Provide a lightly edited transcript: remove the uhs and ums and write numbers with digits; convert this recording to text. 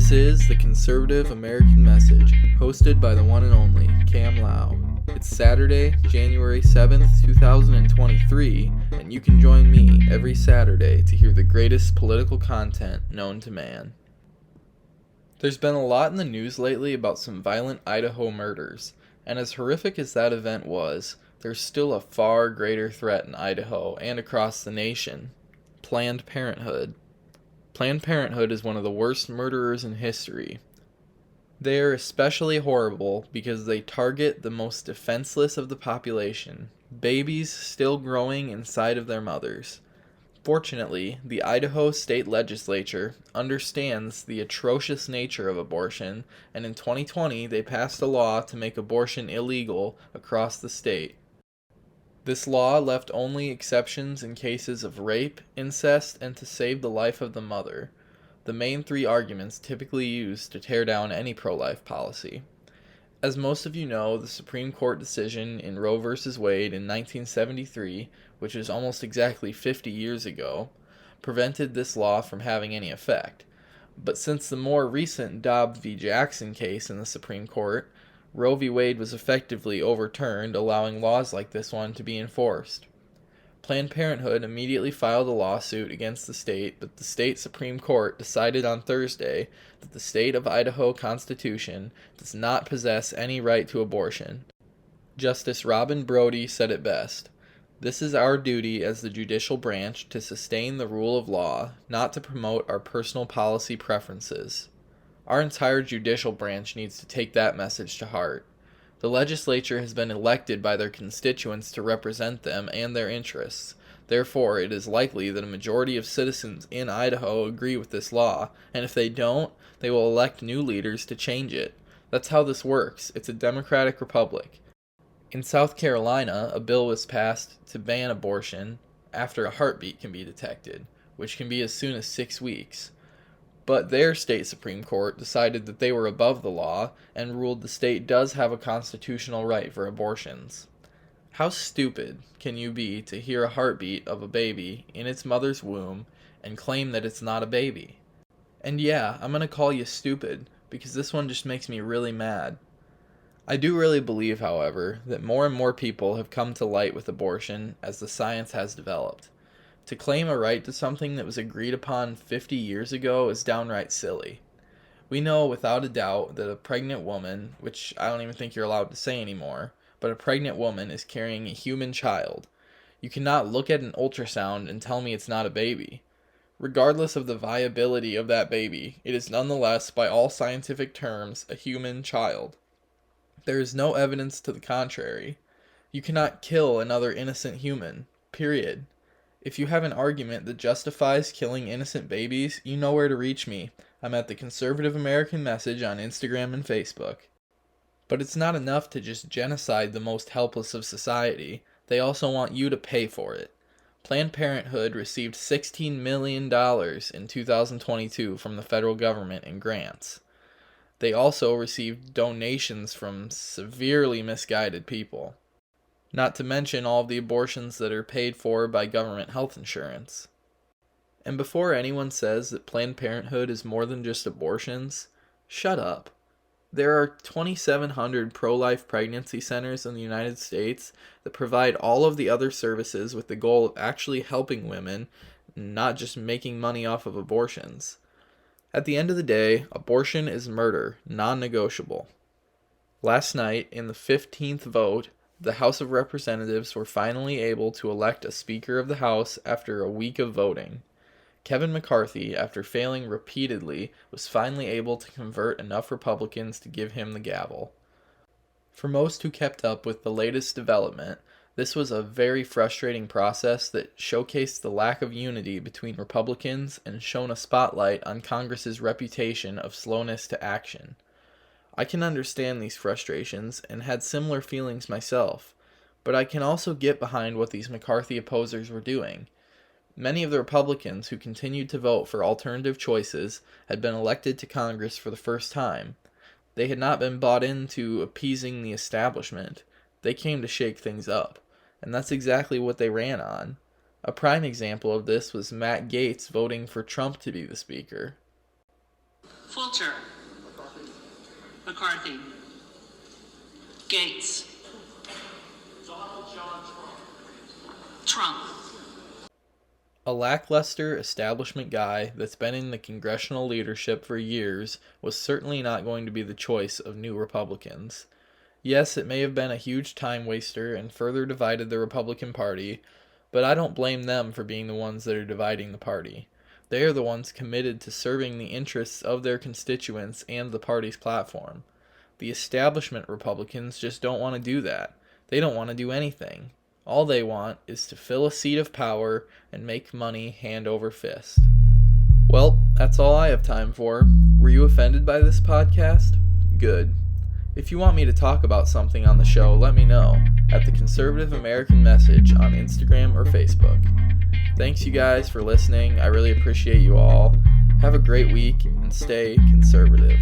This is the Conservative American Message, hosted by the one and only Cam Lau. It's Saturday, January 7th, 2023, and you can join me every Saturday to hear the greatest political content known to man. There's been a lot in the news lately about some violent Idaho murders, and as horrific as that event was, there's still a far greater threat in Idaho and across the nation: Planned Parenthood. Planned Parenthood is one of the worst murderers in history. They are especially horrible because they target the most defenseless of the population, babies still growing inside of their mothers. Fortunately, the Idaho State Legislature understands the atrocious nature of abortion, and in 2020 they passed a law to make abortion illegal across the state. This law left only exceptions in cases of rape, incest, and to save the life of the mother, the main three arguments typically used to tear down any pro-life policy. As most of you know, the Supreme Court decision in Roe v. Wade in 1973, which is almost exactly 50 years ago, prevented this law from having any effect. But since the more recent Dobbs v. Jackson case in the Supreme Court, Roe v. Wade was effectively overturned, allowing laws like this one to be enforced. Planned Parenthood immediately filed a lawsuit against the state, but the state Supreme Court decided on Thursday that the state of Idaho Constitution does not possess any right to abortion. Justice Robin Brody said it best: "This is our duty as the judicial branch to sustain the rule of law, not to promote our personal policy preferences." Our entire judicial branch needs to take that message to heart. The legislature has been elected by their constituents to represent them and their interests. Therefore, it is likely that a majority of citizens in Idaho agree with this law, and if they don't, they will elect new leaders to change it. That's how this works. It's a democratic republic. In South Carolina, a bill was passed to ban abortion after a heartbeat can be detected, which can be as soon as 6 weeks. But their state Supreme Court decided that they were above the law and ruled the state does have a constitutional right for abortions. How stupid can you be to hear a heartbeat of a baby in its mother's womb and claim that it's not a baby? And yeah, I'm going to call you stupid because this one just makes me really mad. I do really believe, however, that more and more people have come to light with abortion as the science has developed. To claim a right to something that was agreed upon 50 years ago is downright silly. We know without a doubt that a pregnant woman, which I don't even think you're allowed to say anymore, but a pregnant woman is carrying a human child. You cannot look at an ultrasound and tell me it's not a baby. Regardless of the viability of that baby, it is nonetheless, by all scientific terms, a human child. There is no evidence to the contrary. You cannot kill another innocent human, period. If you have an argument that justifies killing innocent babies, you know where to reach me. I'm at the Conservative American Message on Instagram and Facebook. But it's not enough to just genocide the most helpless of society. They also want you to pay for it. Planned Parenthood received $16 million in 2022 from the federal government in grants. They also received donations from severely misguided people. Not to mention all of the abortions that are paid for by government health insurance. And before anyone says that Planned Parenthood is more than just abortions, shut up. There are 2,700 pro-life pregnancy centers in the United States that provide all of the other services with the goal of actually helping women, not just making money off of abortions. At the end of the day, abortion is murder, non-negotiable. Last night, in the 15th vote, the House of Representatives were finally able to elect a Speaker of the House after a week of voting. Kevin McCarthy, after failing repeatedly, was finally able to convert enough Republicans to give him the gavel. For most who kept up with the latest development, this was a very frustrating process that showcased the lack of unity between Republicans and shone a spotlight on Congress's reputation of slowness to action. I can understand these frustrations and had similar feelings myself, but I can also get behind what these McCarthy opposers were doing. Many of the Republicans who continued to vote for alternative choices had been elected to Congress for the first time. They had not been bought into appeasing the establishment. They came to shake things up, and that's exactly what they ran on. A prime example of this was Matt Gaetz voting for Trump to be the Speaker. Fulcher. McCarthy. Gates. Trump. A lackluster establishment guy that's been in the congressional leadership for years was certainly not going to be the choice of new Republicans. Yes, it may have been a huge time waster and further divided the Republican Party, but I don't blame them for being the ones that are dividing the party. They are the ones committed to serving the interests of their constituents and the party's platform. The establishment Republicans just don't want to do that. They don't want to do anything. All they want is to fill a seat of power and make money hand over fist. Well, that's all I have time for. Were you offended by this podcast? Good. If you want me to talk about something on the show, let me know at the Conservative American Message on Instagram or Facebook. Thanks you guys for listening. I really appreciate you all. Have a great week and stay conservative.